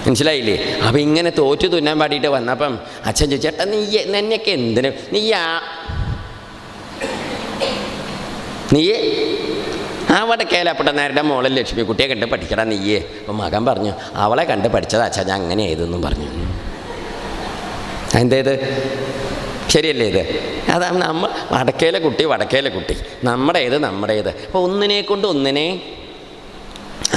മനസ്സിലായില്ലേ? അപ്പം ഇങ്ങനെ തോറ്റു തുന്നാൻ പാടിയിട്ട് വന്നപ്പം അച്ഛൻ ചോദിച്ചു, ചേട്ടാ നിന്നെയൊക്കെ എന്തിനും നീയേ ആ വടക്കേലപ്പെട്ട നേരുടെ മോളിൽ ലക്ഷ്മിക്കുട്ടിയെ കണ്ട് പഠിക്കടാ നീയേ. അപ്പം മകൻ പറഞ്ഞു, അവളെ കണ്ട് പഠിച്ചത് അച്ഛാ, ഞാൻ അങ്ങനെ ഏതെന്നും പറഞ്ഞു. എന്തേത് ശരിയല്ലേ? ഇത് അതാണ് നമ്മൾ വടക്കേലെ കുട്ടി, നമ്മുടേത്. അപ്പോൾ ഒന്നിനെ കൊണ്ട് ഒന്നിനെ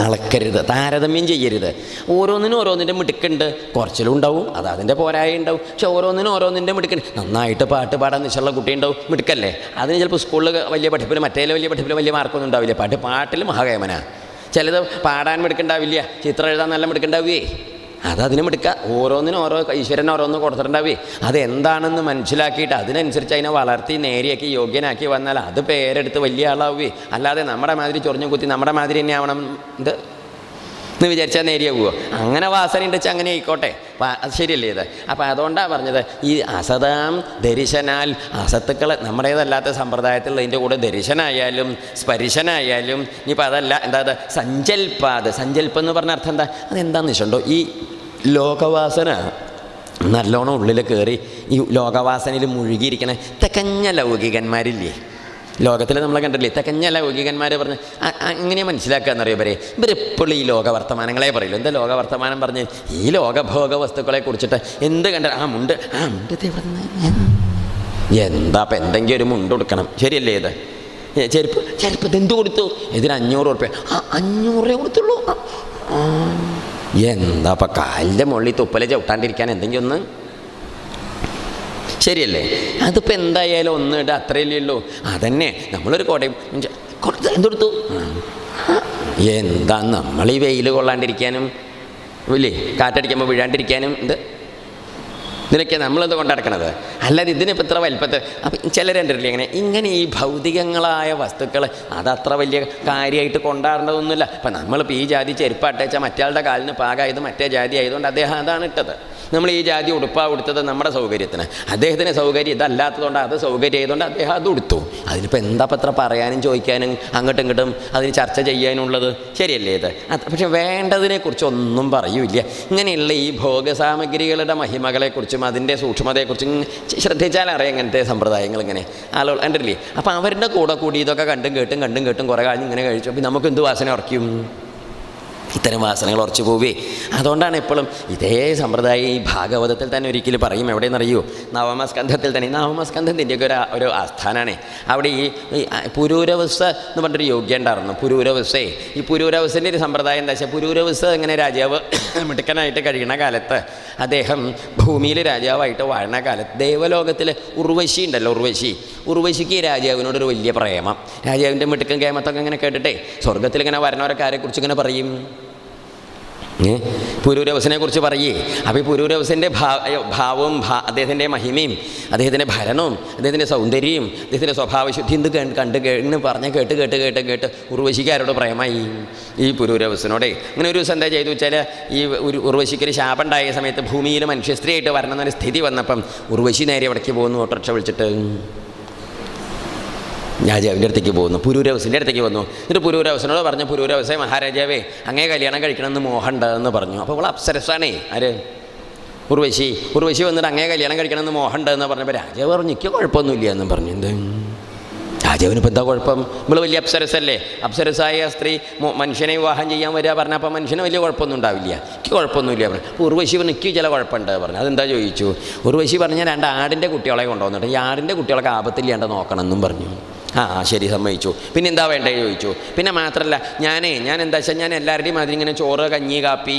അളക്കരുത്, താരതമ്യം ചെയ്യരുത്. ഓരോന്നിൻ്റെ മിടുക്കുണ്ട്, കുറച്ചിലും ഉണ്ടാവും, അത് അതിൻ്റെ പോരായ ഉണ്ടാവും. പക്ഷെ ഓരോന്നിൻ്റെ മിടുക്കുണ്ട്. നന്നായിട്ട് പാട്ട് പാടാൻ നിശ്ചയുള്ള കുട്ടി ഉണ്ടാവും, മിടുക്കല്ലേ. അതിന് ചിലപ്പോൾ സ്കൂളിൽ വലിയ പഠിപ്പിലും വലിയ പഠിപ്പിലും വലിയ മാർക്കൊന്നും ഉണ്ടാവില്ല. പാട്ടിൽ മഹാകേമനാ. ചിലത് പാടാൻ മിടുക്കുണ്ടാവില്ല, ചിത്രം എഴുതാൻ നല്ല മിടുക്കുണ്ടാവുകയെ. അതതിന് മിടുക്കുക. ഓരോന്നിനും ഓരോ ഈശ്വരൻ ഓരോന്ന് കൊടുത്തിട്ടുണ്ടാവേ. അതെന്താണെന്ന് മനസ്സിലാക്കിയിട്ട് അതിനനുസരിച്ച് അതിനെ വളർത്തി നേരെയാക്കി യോഗ്യനാക്കി വന്നാൽ അത് പേരെടുത്ത് വലിയ ആളാവുകയെ. അല്ലാതെ നമ്മുടെ മാതിരി ചൊറിഞ്ഞു കുത്തി നമ്മുടെ മാതിരി തന്നെ ആവണം എന്ന് വിചാരിച്ചാൽ നേരിയാവുമോ? അങ്ങനെ വാസന ഉണ്ടെച്ചാൽ അങ്ങനെ ആയിക്കോട്ടെ, അത് ശരിയല്ലേ ഇത്? അപ്പം അതുകൊണ്ടാണ് പറഞ്ഞത്, ഈ അസതാം ദരിശനാൽ അസത്തുക്കൾ നമ്മുടേതല്ലാത്ത സമ്പ്രദായത്തിൽ അതിൻ്റെ കൂടെ ദരിശനായാലും സ്പരിശനായാലും ഇനിയിപ്പോൾ അതല്ല എന്താ സഞ്ചൽപ്പം എന്ന് പറഞ്ഞ അർത്ഥം എന്താ? അതെന്താണെന്ന് വെച്ചിട്ടുണ്ടോ, ഈ ലോകവാസന നല്ലോണം ഉള്ളിൽ കയറി ഈ ലോകവാസനയിൽ മുഴുകിയിരിക്കണ തികഞ്ഞ ലൗകികന്മാരില്ലേ ലോകത്തിൽ നമ്മളെ കണ്ടില്ലേ? തികഞ്ഞ ലൗകികന്മാർ പറഞ്ഞ് എങ്ങനെയാണ് മനസ്സിലാക്കുക എന്നറിയോ? ഇവരെപ്പോഴും ഈ ലോകവർത്തമാനങ്ങളെ പറയില്ല. എന്താ ലോകവർത്തമാനം പറഞ്ഞ് ഈ ലോകഭോഗ വസ്തുക്കളെ കുറിച്ചിട്ട് എന്ത് കണ്ട മുണ്ട് എന്താ അപ്പം എന്തെങ്കിലും ഒരു മുണ്ട് കൊടുക്കണം, ശരിയല്ലേ? ഇത് ചെരുപ്പ് ഇതെന്ത് കൊടുത്തു? ഇതിന് 500 ഉറുപ്പ്യ. 500 കൊടുത്തുള്ളൂ. എന്താ അപ്പം കാലിൻ്റെ മുകളിൽ തുപ്പല ചവിട്ടാണ്ടിരിക്കാൻ എന്തെങ്കിലും ഒന്ന്, ശരിയല്ലേ? അതിപ്പോൾ എന്തായാലും ഒന്നിട്ട് അത്രയല്ലേ ഉള്ളൂ. അതന്നെ നമ്മളൊരു കോടയും എന്തെടുത്തു. എന്താ നമ്മൾ ഈ വെയിൽ കൊള്ളാണ്ടിരിക്കാനും ഇല്ലേ, കാറ്റടിക്കുമ്പോൾ വീഴാണ്ടിരിക്കാനും ഇതിനൊക്കെ നമ്മളത് കൊണ്ടടക്കണത്. അല്ലാതെ ഇതിനിപ്പോൾ ഇത്ര വലിപ്പത്തിൽ. അപ്പം ചിലരുണ്ടല്ലേ ഇങ്ങനെ ഈ ഭൗതികങ്ങളായ വസ്തുക്കൾ അതത്ര വലിയ കാര്യമായിട്ട് കൊണ്ടാടേണ്ടതൊന്നുമില്ല. അപ്പം നമ്മളിപ്പോൾ ഈ ജാതി ചെരുപ്പാട്ടേച്ചാൽ മറ്റയാളുടെ കാലിന് പാകമായത് മറ്റേ ജാതി ആയതുകൊണ്ട് അദ്ദേഹം അതാണ് ഇട്ടത്. നമ്മൾ ഈ ജാതി ഉടുപ്പാണ് ഉടുത്തത് നമ്മുടെ സൗകര്യത്തിന്, അദ്ദേഹത്തിന് സൗകര്യം ഇതല്ലാത്തതുകൊണ്ട് അത് സൗകര്യം ആയതുകൊണ്ട് അദ്ദേഹം അത് ഉടുത്തു. അതിനിപ്പോൾ എന്താ പത്ര പറയാനും ചോദിക്കാനും അങ്ങോട്ടും ഇങ്ങോട്ടും അതിന് ചർച്ച ചെയ്യാനുള്ളത്, ശരിയല്ലേ? ഇത് പക്ഷെ വേണ്ടതിനെക്കുറിച്ചൊന്നും പറയൂല. ഇങ്ങനെയുള്ള ഈ ഭോഗസാമഗ്രികളുടെ മഹിമകളെക്കുറിച്ചും അതിൻ്റെ സൂക്ഷ്മതയെക്കുറിച്ചും ശ്രദ്ധിച്ചാൽ അറിയാം ഇങ്ങനത്തെ സമ്പ്രദായങ്ങൾ ഇങ്ങനെ ആളുകൾ കണ്ടില്ലേ. അപ്പോൾ അവരുടെ കൂടെ കൂടി ഇതൊക്കെ കണ്ടും കേട്ടും കുറേ കാലം ഇങ്ങനെ കഴിച്ചു. അപ്പോൾ നമുക്ക് എന്ത് വാസന ഉറക്കും? ഇത്തരം വാസനകൾ ഉറച്ചു പോവേ. അതുകൊണ്ടാണ് എപ്പോഴും ഇതേ സമ്പ്രദായം ഈ ഭാഗവതത്തിൽ തന്നെ ഒരിക്കലും പറയും. എവിടെയെന്നറിയോ? നവമസ്കന്ധത്തിൽ തന്നെ. നവമസ്കന്ധത്തിൻ്റെയൊക്കെ ഒരു ആസ്ഥാനമാണ്. അവിടെ ഈ പുരൂരവസ്ഥ എന്ന് പറഞ്ഞൊരു യോഗ്യ ഉണ്ടായിരുന്നു. പുരൂരവസ്ഥയെ ഈ പുരൂരവസ്ഥൻ്റെ ഒരു സമ്പ്രദായം എന്താ വെച്ചാൽ, പുരൂരവസ്ഥ ഇങ്ങനെ രാജാവ് മിടുക്കനായിട്ട് കഴിയുന്ന കാലത്ത്, അദ്ദേഹം ഭൂമിയിൽ രാജാവായിട്ട് വാഴുന്ന കാലത്ത് ദേവലോകത്തിൽ ഉർവശി ഉണ്ടല്ലോ, ഉർവശിക്ക് രാജാവിനോടൊരു വലിയ പ്രേമം. രാജാവിൻ്റെ മിടുക്കൻ കേമത്തൊക്കെ ഇങ്ങനെ കേട്ടിട്ടേ സ്വർഗത്തിൽ ഇങ്ങനെ വരണവരെക്കാരെക്കുറിച്ച് ഇങ്ങനെ പറയും, പുരൂരവസനെ കുറിച്ച് പറയേ. അപ്പോൾ ഈ പുരൂരവസൻ്റെ ഭാവവും അദ്ദേഹത്തിൻ്റെ മഹിമയും അദ്ദേഹത്തിൻ്റെ ഭരണവും അദ്ദേഹത്തിൻ്റെ സൗന്ദര്യവും അദ്ദേഹത്തിൻ്റെ സ്വഭാവശുദ്ധി എന്ത് പറഞ്ഞ് കേട്ട് ഉർവശിക്കാരോട് പ്രേമായി ഈ പുരൂരവസനോടെ. അങ്ങനെ ഒരു ദിവസം എന്താ ചെയ്തു വെച്ചാൽ, ഈ ഉർവശിക്കൊരു ശാപം ഉണ്ടായ സമയത്ത് ഭൂമിയിൽ മനുഷ്യസ്ത്രീയായിട്ട് വരണം എന്നൊരു സ്ഥിതി വന്നപ്പം ഉർവശി നേരെ എവിടേക്ക് പോകുന്നു? ഓട്ടോറിക്ഷ വിളിച്ചിട്ട് രാജാവിൻ്റെ അടുത്തേക്ക് പോകുന്നു, പുരൂരവസിൻ്റെ അടുത്തേക്ക് വന്നു. എന്നിട്ട് പുരൂരവസനോട് പറഞ്ഞു, പുരൂരവസേ മഹാരാജാവേ, അങ്ങേ കല്യാണം കഴിക്കണമെന്ന് മോഹമുണ്ടെന്ന് പറഞ്ഞു. അപ്പോൾ അവൾ അപ്സരസാണേ, ആര്? ഉർവശി വന്നിട്ട് അങ്ങേ കല്യാണം കഴിക്കണമെന്ന് മോഹമുണ്ടെന്ന് പറഞ്ഞപ്പോൾ രാജാവ് പറഞ്ഞു, എനിക്ക് കുഴപ്പമൊന്നുമില്ല എന്ന് പറഞ്ഞു. എന്ത് രാജാവിനിപ്പോൾ എന്താ കുഴപ്പം? നമ്മൾ വലിയ അപ്സരസല്ലേ, അപ്സരസായ സ്ത്രീ മനുഷ്യനെ വിവാഹം ചെയ്യാൻ വരിക പറഞ്ഞപ്പോൾ മനുഷ്യന് വലിയ കുഴപ്പമൊന്നും ഉണ്ടാവില്ല, എനിക്ക് കുഴപ്പമൊന്നുമില്ല പറഞ്ഞു. അപ്പോൾ ഉർവശി പറഞ്ഞു, എനിക്ക് ചില കുഴപ്പമുണ്ട് പറഞ്ഞു. അതെന്താ ചോദിച്ചു? ഉർവശി പറഞ്ഞാൽ 2 ആടിൻ്റെ കുട്ടികളെ കൊണ്ടുവന്നിട്ട് ഈ ആടിൻ്റെ കുട്ടികളൊക്കെ ആപത്തില്ലാണ്ട് നോക്കണം എന്നും പറഞ്ഞു. ശരി, സമ്മതിച്ചു. പിന്നെ എന്താ വേണ്ടേ ചോദിച്ചു. പിന്നെ മാത്രമല്ല ഞാൻ എന്താ വെച്ചാൽ, ഞാൻ എല്ലാവരുടെയും മാതിരി ഇങ്ങനെ ചോറ്, കഞ്ഞി, കാപ്പി,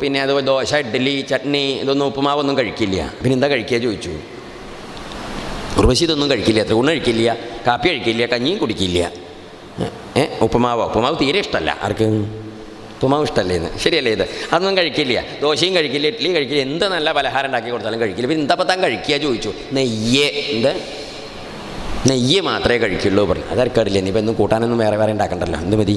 പിന്നെ അതുപോലെ ദോശ, ഇഡ്ഡലി, ചട്നി, ഇതൊന്നും ഉപ്പുമാവൊന്നും കഴിക്കില്ല. പിന്നെ എന്താ കഴിക്കുക ചോദിച്ചു. ഉർവശി ഇതൊന്നും കഴിക്കില്ല, അത്ര ഊണ് കഴിക്കില്ല, കാപ്പി കഴിക്കില്ല, കഞ്ഞിയും കുടിക്കില്ല. ഉപ്പുമാവ് തീരെ ഇഷ്ടമല്ല. ആർക്ക്? ഉപ്പുമാവ് ഇഷ്ടമല്ലേന്ന്. ശരിയല്ലേ? ഇത് അതൊന്നും കഴിക്കില്ല, ദോശയും കഴിക്കില്ല, ഇഡ്ഡലി കഴിക്കില്ല, എന്ത് നല്ല പലഹാരം ഉണ്ടാക്കി കൊടുത്താലും കഴിക്കില്ല. പിന്നെ എന്താ പത്താൻ കഴിക്കുക ചോദിച്ചു. നെയ്യ് മാത്രമേ കഴിക്കുള്ളൂ പറഞ്ഞു. അതാർക്കറിയില്ല, ഇനിയിപ്പോൾ ഒന്നും കൂട്ടാനൊന്നും വേറെ ഉണ്ടാക്കണ്ടല്ലോ, എന്ത് മതി,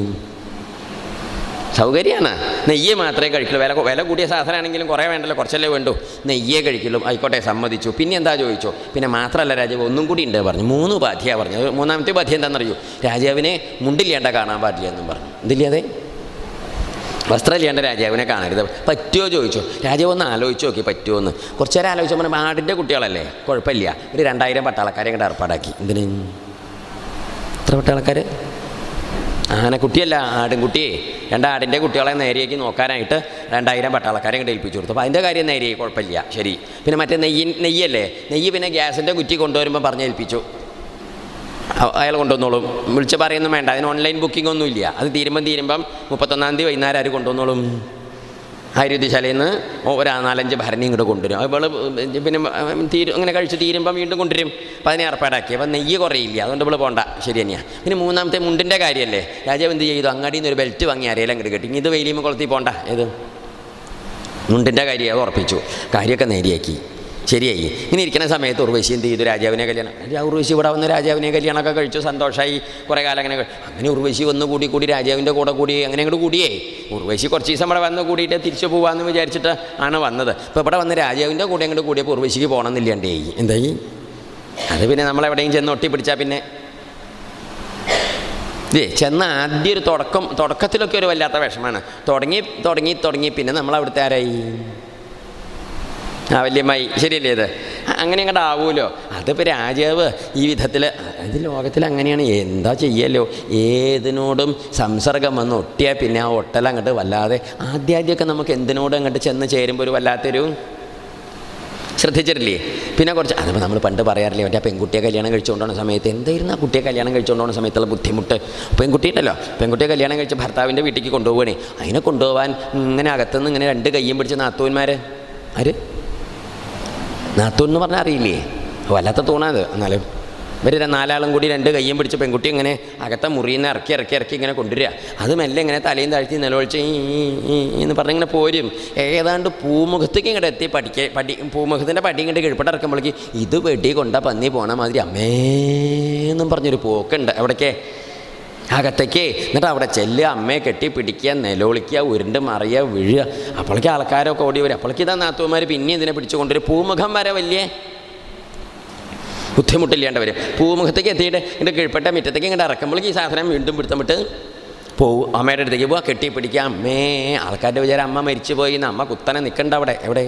സൗകര്യമാണ്. നെയ്യ് മാത്രമേ കഴിക്കുള്ളൂ. വില കൂടിയ സാധനമാണെങ്കിലും കുറേ വേണ്ടല്ലോ, കുറച്ചല്ലേ വേണ്ടൂ, നെയ്യേ കഴിക്കുള്ളൂ. ആയിക്കോട്ടെ, സമ്മതിച്ചു. പിന്നെ എന്താ ചോദിച്ചു. പിന്നെ മാത്രമല്ല രാജാവ് ഒന്നും കൂടി ഉണ്ട് പറഞ്ഞു. 3 ഉപാധിയാണ് പറഞ്ഞു. 3ാമത്തെ ഉപാധി എന്താണെന്നറിയൂ? രാജാവിനെ മുണ്ടില്ലാണ്ട കാണാൻ പാടില്ല എന്നും പറഞ്ഞു. എന്തില്ലാതെ? വസ്ത്രം ചെയ്യേണ്ട രാജാവിനെ കാണരുത്. പറ്റുമോ ചോദിച്ചു. രാജാവ് ഒന്ന് ആലോചിച്ച് നോക്കി പറ്റുമോ എന്ന്. കുറച്ച് നേരം ആലോചിച്ച് പറഞ്ഞാൽ ആടിൻ്റെ കുട്ടികളല്ലേ, കുഴപ്പമില്ല, ഒരു 2000 പട്ടാളക്കാരെ ഇങ്ങോട്ട് ഏർപ്പാടാക്കി. എന്തിന് എത്ര പട്ടാളക്കാർ? ആനക്കുട്ടിയല്ല, ആടുംകുട്ടിയെ. 2 ആടിൻ്റെ കുട്ടികളെ നേരെയാക്കി നോക്കാനായിട്ട് 2000 പട്ടാളക്കാരെ ഇങ്ങോട്ട് ഏൽപ്പിച്ചു കൊടുത്തു. അപ്പോൾ അതിൻ്റെ കാര്യം നേരെയായി, കുഴപ്പമില്ല, ശരി. പിന്നെ മറ്റേ നെയ്യല്ലേ, നെയ്യ് പിന്നെ ഗ്യാസിൻ്റെ കുറ്റി കൊണ്ടുവരുമ്പോൾ പറഞ്ഞേൽപ്പിച്ചു, അയാൾ കൊണ്ടുവന്നോളും, വിളിച്ച് പറയുന്നു വേണ്ട, അതിന് ഓൺലൈൻ ബുക്കിംഗ് ഒന്നുമില്ല. അത് തീരുമ്പം 31-ാം തീയതി വൈകുന്നേരം ആര് കൊണ്ടുവന്നോളും. ആയുർവേദശാലയിൽ നിന്ന് ഒരു 4-5 ഭരണി ഇങ്ങോട്ട് കൊണ്ടുവരും. അപ്പോൾ പിന്നെ അങ്ങനെ കഴിച്ച് തീരുമ്പം വീണ്ടും കൊണ്ടുവരും. അപ്പോൾ അതിനെ ഏർപ്പാടാക്കി. അപ്പോൾ നെയ്യ് കുറയില്ല, അതുകൊണ്ട് ഇപ്പോൾ പോകണ്ട, ശരി തന്നെയാണ്. പിന്നെ 3-ാമത്തെ മുണ്ടിൻ്റെ കാര്യമല്ലേ, രാജാവ് എന്ത് ചെയ്തു, അങ്ങാടിയിൽ നിന്ന് ഒരു ബെൽറ്റ് വാങ്ങി അരയിലും അങ്ങോട്ട് കെട്ടി. ഇത് വെയിലിയുമ്പോൾ കുളത്തിൽ പോകണ്ട, ഏത് മുണ്ടിൻ്റെ കാര്യം അത് ഉറപ്പിച്ചു, കാര്യമൊക്കെ നേരെയാക്കി, ശരിയായി. ഇങ്ങനെ ഇരിക്കുന്ന സമയത്ത് ഉർവശി എന്ത് ചെയ്തു, രാജാവിനെ കല്യാണം. ഉർവശി ഇവിടെ വന്ന് രാജാവിനെ കല്യാണമൊക്കെ കഴിച്ചു, സന്തോഷമായി, കുറേ കാലം അങ്ങനെ ഉർവശി വന്ന് കൂടി രാജാവിൻ്റെ കൂടി അങ്ങനെ അങ്ങോട്ട് കൂടിയേ. ഉർവശി കുറച്ച് ദിവസം ഇവിടെ വന്ന് കൂടിയിട്ട് തിരിച്ചു പോകാമെന്ന് വിചാരിച്ചിട്ട് ആണ് വന്നത്. ഇപ്പോൾ ഇവിടെ വന്ന് രാജാവിൻ്റെ കൂടെ അങ്ങോട്ട് കൂടിയപ്പോൾ ഉർവശിക്ക് പോകണമെന്നില്ലാണ്ടേ. എന്തായി അത് പിന്നെ നമ്മളെവിടെയും ചെന്ന് ഒട്ടി പിടിച്ചാൽ പിന്നെ ചെന്ന് ആദ്യം ഒരു തുടക്കത്തിലൊക്കെ ഒരു വല്ലാത്ത വിഷമാണ്. തുടങ്ങി പിന്നെ നമ്മളവിടുത്തെ ആരായി, വല്യമ്മായി, ശരിയല്ലേ? ഇത് അങ്ങനെ അങ്ങോട്ട് ആവുമല്ലോ. അതിപ്പോൾ രാജാവ് ഈ വിധത്തിൽ, അത് ലോകത്തിൽ അങ്ങനെയാണ്, എന്താ ചെയ്യല്ലോ, ഏതിനോടും സംസർഗം വന്ന് ഒട്ടിയാൽ പിന്നെ ആ ഒട്ടൽ അങ്ങോട്ട് വല്ലാതെ, ആദ്യമൊക്കെ നമുക്ക് എന്തിനോടും അങ്ങോട്ട് ചെന്ന് ചേരുമ്പോൾ ഒരു വല്ലാത്തൊരു, ശ്രദ്ധിച്ചിട്ടില്ലേ? പിന്നെ കുറച്ച് അതിപ്പോൾ നമ്മൾ പണ്ട് പറയാറില്ലേ, മറ്റേ പെൺകുട്ടിയെ കല്യാണം കഴിച്ചുകൊണ്ടുപോകുന്ന സമയത്ത് എന്തായിരുന്നു ആ കുട്ടിയെ കല്യാണം കഴിച്ചുകൊണ്ടുപോകുന്ന സമയത്തുള്ള ബുദ്ധിമുട്ട്. പെൺകുട്ടിയുണ്ടല്ലോ, പെൺകുട്ടിയെ കല്യാണം കഴിച്ച് ഭർത്താവിൻ്റെ വീട്ടിലേക്ക് കൊണ്ടുപോകണേ, അതിനെ കൊണ്ടുപോകാൻ ഇങ്ങനെ അകത്തുനിന്ന് ഇങ്ങനെ 2 കയ്യും പിടിച്ച് നാത്തൂന്മാർ, ആര് നാത്തൂൻ എന്ന് പറഞ്ഞാൽ അറിയില്ലേ, വല്ലാത്ത തൂണത്. എന്നാലും ഇവർ 4 ആളും കൂടി 2 കയ്യും പിടിച്ച് പെൺകുട്ടി ഇങ്ങനെ അകത്തെ മുറിയിൽ നിന്ന് ഇറക്കി ഇങ്ങനെ കൊണ്ടുവരിക. അത് മെല്ലെ ഇങ്ങനെ തലയും താഴ്ത്തി നിലവിളിച്ച് എന്ന് പറഞ്ഞിങ്ങനെ പോരും. ഏതാണ്ട് പൂമുഖത്തേക്ക് ഇങ്ങോട്ട് എത്തി പൂമുഖത്തിൻ്റെ പടി ഇങ്ങോട്ട് കിഴപ്പെട്ട് ഇറക്കുമ്പോഴേക്ക് ഇത് വെടി കൊണ്ട പന്നി പോണ മാതിരി അമ്മേന്നും പറഞ്ഞൊരു പോക്കുണ്ട് അവിടേക്ക് അകത്തേക്ക്. എന്നിട്ട് അവിടെ ചെല്ലുക, അമ്മയെ കെട്ടി പിടിക്കുക, നിലവിളിക്കുക, ഉരുണ്ട് മറിയുക, വീഴുക. അപ്പോഴേക്ക് ആൾക്കാരൊക്കെ ഓടി വരും. അപ്പോഴേക്ക് ഇതാ നാത്തൂന്മാർ പിന്നെ ഇതിനെ പിടിച്ചു കൊണ്ടുവരും. പൂമുഖം വരെ വലിയ ബുദ്ധിമുട്ടില്ലാണ്ട് വരും. പൂമുഖത്തേക്ക് എത്തിയിട്ട് ഇങ്ങോട്ട് കീഴ്പ്പെട്ട മുറ്റത്തേക്ക് ഇങ്ങോട്ട് ഇറക്കുമ്പോഴേക്ക് ഈ സാധനം വീണ്ടും പിടുത്തം വിട്ട് പോവും. അമ്മയുടെ അടുത്തേക്ക് പോവുക, കെട്ടി പിടിക്കുക. അമ്മേ, ആൾക്കാരുടെ വിചാരം അമ്മ മരിച്ചു പോയി എന്ന്. അമ്മ കുത്തനെ നിൽക്കണ്ട അവിടെ, എവിടെ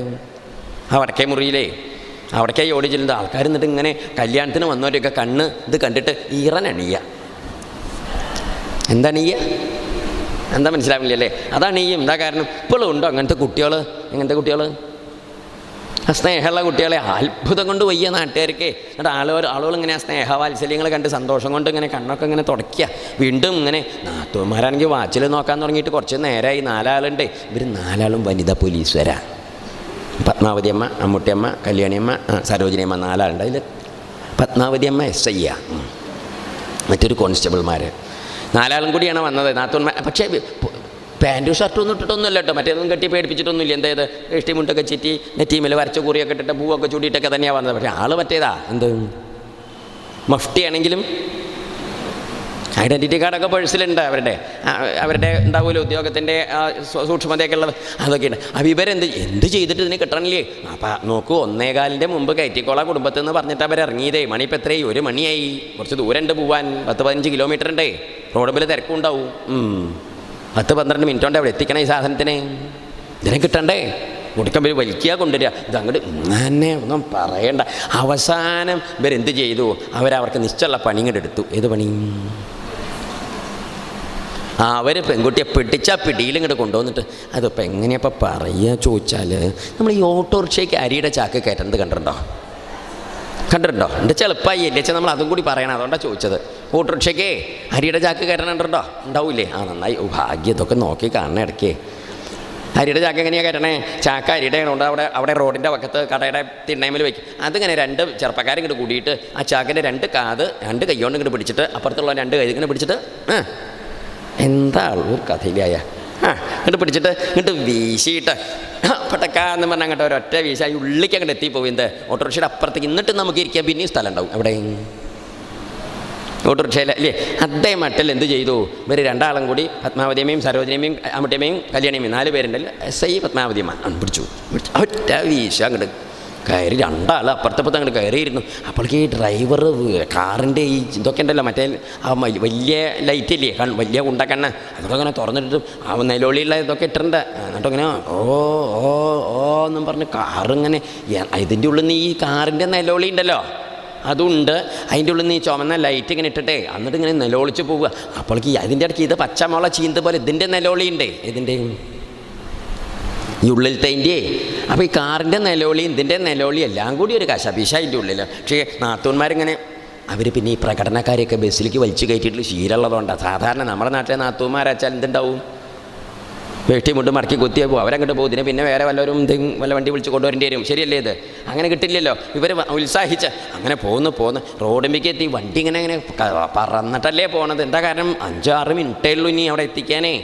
ആ വടക്കേ മുറിയിലേ, അവിടേക്കായി ഓടി ചെല്ലുന്നത്. ആൾക്കാർ എന്നിട്ട് ഇങ്ങനെ കല്യാണത്തിന് വന്നവരൊക്കെ കണ്ണ് ഇത് കണ്ടിട്ട് ഈറനണിയുക. എന്താണ് ഈ എന്താ മനസ്സിലാവില്ലല്ലേ? അതാണ് ഈ എന്താ കാരണം. ഇപ്പോഴും ഉണ്ടോ അങ്ങനത്തെ കുട്ടികൾ? എങ്ങനത്തെ കുട്ടികൾ? ആ സ്നേഹമുള്ള കുട്ടികളെ അത്ഭുതം കൊണ്ട് വയ്യ നാട്ടുകാർക്ക്. എന്നിട്ട് ആളുകൾ ഇങ്ങനെ ആ സ്നേഹവാത്സല്യങ്ങൾ കണ്ട് സന്തോഷം കൊണ്ട് ഇങ്ങനെ കണ്ണൊക്കെ ഇങ്ങനെ തുടയ്ക്കുക. വീണ്ടും ഇങ്ങനെ നാത്തൂന്മാരാണെങ്കിൽ വാച്ചിൽ നോക്കാൻ തുടങ്ങിയിട്ട് കുറച്ച് നേരമായി. 4 ആളുണ്ട്. ഇവർ 4 ആളും വനിതാ പോലീസുകാരാണ്. പത്മാവതി അമ്മ, അമ്മൂട്ടിയമ്മ, കല്യാണിയമ്മ, സരോജിനിയമ്മ, 4 ആളുണ്ട്. അതിൽ പത്മാവതി അമ്മ SI, മറ്റൊരു കോൺസ്റ്റബിൾമാർ, 4 ആളും കൂടിയാണ് വന്നത് നാത്തൂന്മാർ. പക്ഷേ പാൻറ്റും ഷർട്ടും ഒന്നും ഇട്ടിട്ടൊന്നുമില്ല കേട്ടോ, മറ്റേതൊന്നും കെട്ടി പേടിപ്പിച്ചിട്ടൊന്നുമില്ല. എന്തായത് ഇഷ്ടി മുണ്ടൊക്കെ ചുറ്റി നെറ്റീമിൽ വരച്ച കുറിയൊക്കെ ഇട്ടിട്ട് പൂവൊക്കെ ചൂടിയിട്ടൊക്കെ തന്നെയാണ് വന്നത്. പക്ഷേ ആൾ മറ്റേതാ, എന്ത് മഫ്റ്റി ആണെങ്കിലും ഐഡൻറ്റിറ്റി കാർഡൊക്കെ പേഴ്സിലുണ്ട്. അവരുടെ ഉണ്ടാവുമല്ലോ ഉദ്യോഗത്തിൻ്റെ സൂക്ഷ്മതയൊക്കെ ഉള്ളത്, അതൊക്കെയുണ്ട്. അപ്പോൾ ഇവരെന്ത് ചെയ്തിട്ട് ഇതിന് കിട്ടണില്ലേ? അപ്പം നോക്കൂ, 1:15 മുമ്പ് കയറ്റിക്കോളാം കുടുംബത്തിൽ നിന്ന് പറഞ്ഞിട്ട് അവരിറങ്ങിയതേ. മണി ഇപ്പം എത്രയായി? 1 മണിയായി. കുറച്ച് ദൂരം ഉണ്ട് പോവാൻ, 10-15 കിലോമീറ്റർ ഉണ്ടേ. റോഡ് ബില് തിരക്കും ഉണ്ടാവും. 10-12 മിനിറ്റ് കൊണ്ട് അവിടെ എത്തിക്കണം ഈ സാധനത്തിന്. ഇതിനെ കിട്ടണ്ടേ? മുടിക്കമ്പര് വലിക്കുക, കൊണ്ടുവരിക. ഇതങ്ങോട്ട് തന്നെ ഒന്നും പറയണ്ട. അവസാനം ഇവരെന്ത് ചെയ്തു? അവർക്ക് നിശ്ചയമുള്ള പണി ഇങ്ങോട്ട് എടുത്തു. ഏത് പണി? അവർ പെൺകുട്ടിയെ പിടിച്ച പിടിയിൽ ഇങ്ങോട്ട് കൊണ്ടുവന്നിട്ട്, അതിപ്പോൾ എങ്ങനെയപ്പോൾ പറയുക ചോദിച്ചാൽ, നമ്മൾ ഈ ഓട്ടോറിക്ഷയ്ക്ക് അരിയുടെ ചാക്ക് കയറ്റുന്നത് കണ്ടിട്ടുണ്ടോ? എൻ്റെ ചെളുപ്പായി അല്ലേ വെച്ചാൽ നമ്മൾ അതും കൂടി പറയണം. അതുകൊണ്ടാണ് ചോദിച്ചത്. ഓട്ടോറിക്ഷയ്ക്ക് അരിയുടെ ചാക്ക് കയറ്റണുണ്ടോ? ഉണ്ടാവില്ലേ? നന്നായി, ഭാഗ്യം. ഇതൊക്കെ നോക്കി കാണണ ഇടയ്ക്ക്. അരിയുടെ ചാക്ക് എങ്ങനെയാണ് കയറ്റണേ? ചാക്ക് അരിയുടെ കൊണ്ട് അവിടെ റോഡിൻ്റെ പക്കത്ത് കടയുടെ തിണ്ണയിൽ വയ്ക്കും. അതിങ്ങനെ 2 ചെറുപ്പക്കാരും ഇങ്ങോട്ട് കൂടിയിട്ട് ആ ചാക്കിൻ്റെ 2 കാത് 2 കൈ കൊണ്ട് ഇങ്ങോട്ട് പിടിച്ചിട്ട് അപ്പുറത്തുള്ള 2 കൈ ഇങ്ങനെ പിടിച്ചിട്ട് എന്താ ഒരു കഥയിലായ ഇങ്ങോട്ട് പിടിച്ചിട്ട് ഇങ്ങോട്ട് വീശിയിട്ട് പട്ടക്കാന്ന് പറഞ്ഞാൽ അങ്ങോട്ട് ഒരൊറ്റ വീശ ഉള്ളിലേക്ക് അങ്ങോട്ട് എത്തിപ്പോയി. എന്ത് ഓട്ടോറിക്ഷയുടെ അപ്പുറത്തേക്ക്. എന്നിട്ട് നമുക്ക് ഇരിക്കാൻ പിന്നെയും സ്ഥലം ഉണ്ടാവും അവിടെ ഓട്ടോറിക്ഷയിൽ അല്ലേ? അതേ മട്ടിൽ എന്ത് ചെയ്തു? ഇവർ 2 ആളും കൂടി പത്മാവതിയമ്മയും സരോജിനിയമ്മയും അമ്മൂട്ടിയമ്മയും കല്യാണിയമ്മയും 4 പേരുണ്ടല്ലോ. SI പത്മാവതിയമ്മ പിടിച്ചു. ഒറ്റ വീശ അങ്ങോട്ട് കയറി രണ്ടാൾ അപ്പുറത്തപ്പുറത്ത് അങ്ങോട്ട് കയറിയിരുന്നു. അപ്പോഴേക്ക് ഈ ഡ്രൈവർ കാറിൻ്റെ ഈ ഇതൊക്കെ ഉണ്ടല്ലോ, മറ്റേ ആ വലിയ ലൈറ്റില്ലേ, വലിയ ഉണ്ടക്കണ്ണ, അതൊക്കെ അങ്ങനെ തുറന്നിട്ട് ആ നിലവിളിയുള്ള ഇതൊക്കെ ഇട്ടിട്ടുണ്ട്. എന്നിട്ടിങ്ങനെ ഓ ഓ ഓ എന്നും പറഞ്ഞ് കാറിങ്ങനെ ഇതിൻ്റെ ഉള്ളിൽ നിന്ന് ഈ കാറിൻ്റെ നിലവിളി ഉണ്ടല്ലോ അതുണ്ട്, അതിൻ്റെ ഉള്ളിൽ നിന്ന് ഈ ചുമന്ന ലൈറ്റ് ഇങ്ങനെ ഇട്ടിട്ടേ എന്നിട്ട് ഇങ്ങനെ നിലവിളിച്ച് പോവുക. അപ്പോഴേക്ക് അതിൻ്റെ ഇടയ്ക്ക് ഇത് പച്ചമുള ചീന്ത പോലെ ഇതിൻ്റെ നിലവിളി ഉണ്ട്, ഇതിൻ്റെ ഈ ഉള്ളിലത്തെ. അപ്പോൾ ഈ കാറിൻ്റെ നിലവിളിയും ഇതിൻ്റെ നിലവിളി എല്ലാം കൂടി ഒരു കശപിശ അതിൻ്റെ ഉള്ളിൽ. പക്ഷേ നാത്തൂന്മാരിങ്ങനെ അവർ പിന്നെ ഈ പ്രകടനക്കാരെയൊക്കെ ബസ്സിലേക്ക് വലിച്ചു കയറ്റിയിട്ട് ശീലമുള്ളതുകൊണ്ടാണ്. സാധാരണ നമ്മുടെ നാട്ടിലെ നാത്തൂന്മാരച്ചാൽ എന്തുണ്ടാവും, വെട്ടി മുണ്ട് മടക്കി കുത്തിയേ പോകും, അവരങ്ങോട്ട് പോകും. ഇതിനെ പിന്നെ വേറെ വല്ലവരും വല്ല വണ്ടി വിളിച്ച് കൊണ്ടുവരേണ്ടി വരും. ശരിയല്ലേ? ഇത് അങ്ങനെ കിട്ടില്ലല്ലോ. ഇവർ ഉത്സാഹിച്ച് അങ്ങനെ പോന്ന് റോഡിലേക്ക് എത്തി. വണ്ടി ഇങ്ങനെ പറന്നിട്ടല്ലേ പോണത്. എന്താ കാരണം, 5-6 മിനിറ്റേ ഉള്ളൂ ഇനി അവിടെ എത്തിക്കാനേ.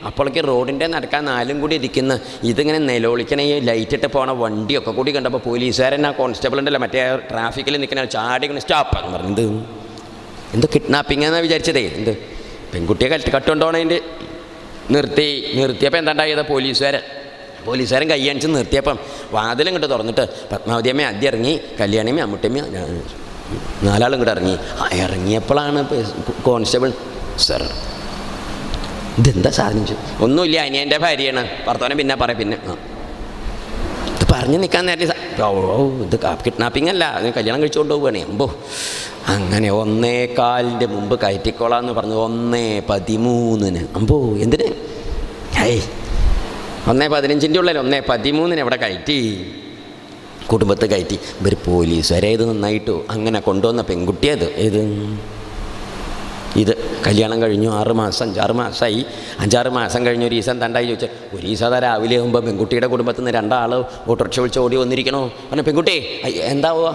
അപ്പോഴേക്ക് റോഡിൻ്റെ നടക്കാൻ 4 കൂടി ഇരിക്കുന്ന ഇതിങ്ങനെ നിലവിളിക്കണ ഈ ലൈറ്റിട്ട് പോണ വണ്ടിയൊക്കെ കൂടി കണ്ടപ്പോൾ പോലീസുകാരൻ ആ കോൺസ്റ്റബിൾ ഉണ്ടല്ലോ മറ്റേ ട്രാഫിക്കിൽ നിൽക്കുന്ന ചാടി ഇങ്ങനെ സ്റ്റോപ്പ് എന്ന് പറഞ്ഞത് എന്ത് കിഡ്നാപ്പിംഗ് എന്നാണ് വിചാരിച്ചതേ. എന്ത് പെൺകുട്ടിയെ കട്ടുകൊണ്ടോണതിൻ്റെ നിർത്തിയപ്പോൾ എന്താണ്ടായത്, പോലീസുകാരൻ കൈ അണിച്ച് നിർത്തിയപ്പം വാതിലും ഇങ്ങോട്ട് തുറന്നിട്ട് പത്മാവതി അമ്മ ആദ്യം ഇറങ്ങി, കല്യാണിയമ്മ അമ്മൂട്ടമ്മ 4 ഇങ്ങോട്ട് ഇറങ്ങി. ഇറങ്ങിയപ്പോഴാണ് കോൺസ്റ്റബിൾ സാർ ഇതെന്താ സാധിച്ചു? ഒന്നുമില്ല, അനിയൻ്റെ ഭാര്യയാണ്, ഭർത്താവിനെ പിന്നെ പറയാം. പിന്നെ ഇത് പറഞ്ഞു നിൽക്കാൻ നേരത്തെ ഇത് കിഡ്നാപ്പിംഗ് അല്ല, അതിന് കല്യാണം കഴിച്ചുകൊണ്ട് പോവുകയാണേ. അമ്പോ അങ്ങനെ 1:15 മുമ്പ് കയറ്റിക്കോളാന്ന് പറഞ്ഞു. 1:13 അമ്പോ എന്തിന്? 1:15 ഉള്ളിൽ 1:13 എവിടെ കയറ്റി, കുടുംബത്ത് കയറ്റി. ഇവർ പോലീസുകാരെ ഇത് നന്നായിട്ടു അങ്ങനെ കൊണ്ടുവന്ന പെൺകുട്ടിയത് ഇത് കല്യാണം കഴിഞ്ഞു 6 മാസം 5-6 മാസമായി. 5-6 മാസം കഴിഞ്ഞ് ഒരു ദിവസം തണ്ടായി ചോദിച്ചാൽ, ഒരു ദിവസം രാവിലെ ആകുമ്പോൾ പെൺകുട്ടിയുടെ കുടുംബത്തിൽ നിന്ന് 2 ആൾ ഓട്ടോറിക്ഷ വിളിച്ച് ഓടി വന്നിരിക്കണോ. പറഞ്ഞു പെൺകുട്ടി എന്താവുക?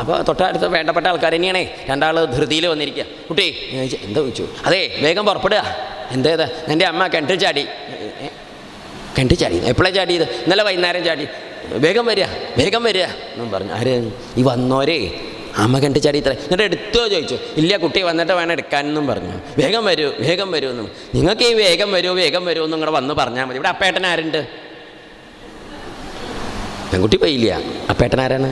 അപ്പോൾ തൊട്ടടുത്ത് വേണ്ടപ്പെട്ട ആൾക്കാർ തന്നെയാണേ. 2 ആൾ ധൃതിയിൽ വന്നിരിക്കുക. കുട്ടി എന്താ ചോദിച്ചു? അതെ വേഗം പുറപ്പെടുക. എന്തേതാ? എൻ്റെ അമ്മ കിണറ്റിൽ ചാടി. എപ്പോഴാണ് ചാടിയത്? ഇന്നലെ വൈകുന്നേരം ചാടി. വേഗം വരിക എന്നും പറഞ്ഞു. ആര്? ഈ വന്നോരേ അമ്മ കണ്ടു ചാടി. ഇത്ര എന്നിട്ട് എടുത്തോ ചോദിച്ചു. ഇല്ല കുട്ടി വന്നിട്ട് വേണം എടുക്കാനെന്നും പറഞ്ഞു. വേഗം വരൂ എന്നും. നിങ്ങൾക്ക് ഈ വേഗം വരൂ എന്നും ഇങ്ങടെ വന്ന് പറഞ്ഞാൽ മതി. ഇവിടെ അപ്പേട്ടൻ ആരുണ്ട്? പെൺകുട്ടി പോയില്ല. അപ്പേട്ടൻ ആരാണ്?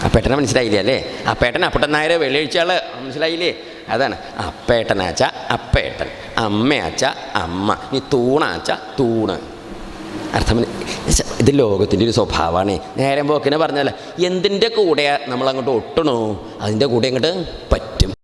അപ്പേട്ടനെ മനസ്സിലായില്ല അല്ലേ? അപ്പേട്ടൻ അപ്പട്ടൻ നായർ വെള്ളിയാഴ്ചയാൾ മനസ്സിലായില്ലേ? അതാണ് അപ്പേട്ടനാച്ച അപ്പേട്ടൻ, അമ്മയാച്ച അമ്മ, നീ തൂണാച്ച തൂണ്. അർത്ഥം ഇത് ലോകത്തിൻ്റെ ഒരു സ്വഭാവമാണ്. നേരം പോക്കിനെ പറഞ്ഞാൽ എന്തിൻ്റെ കൂടെ നമ്മളങ്ങോട്ട് ഒട്ടണോ അതിൻ്റെ കൂടെ അങ്ങോട്ട്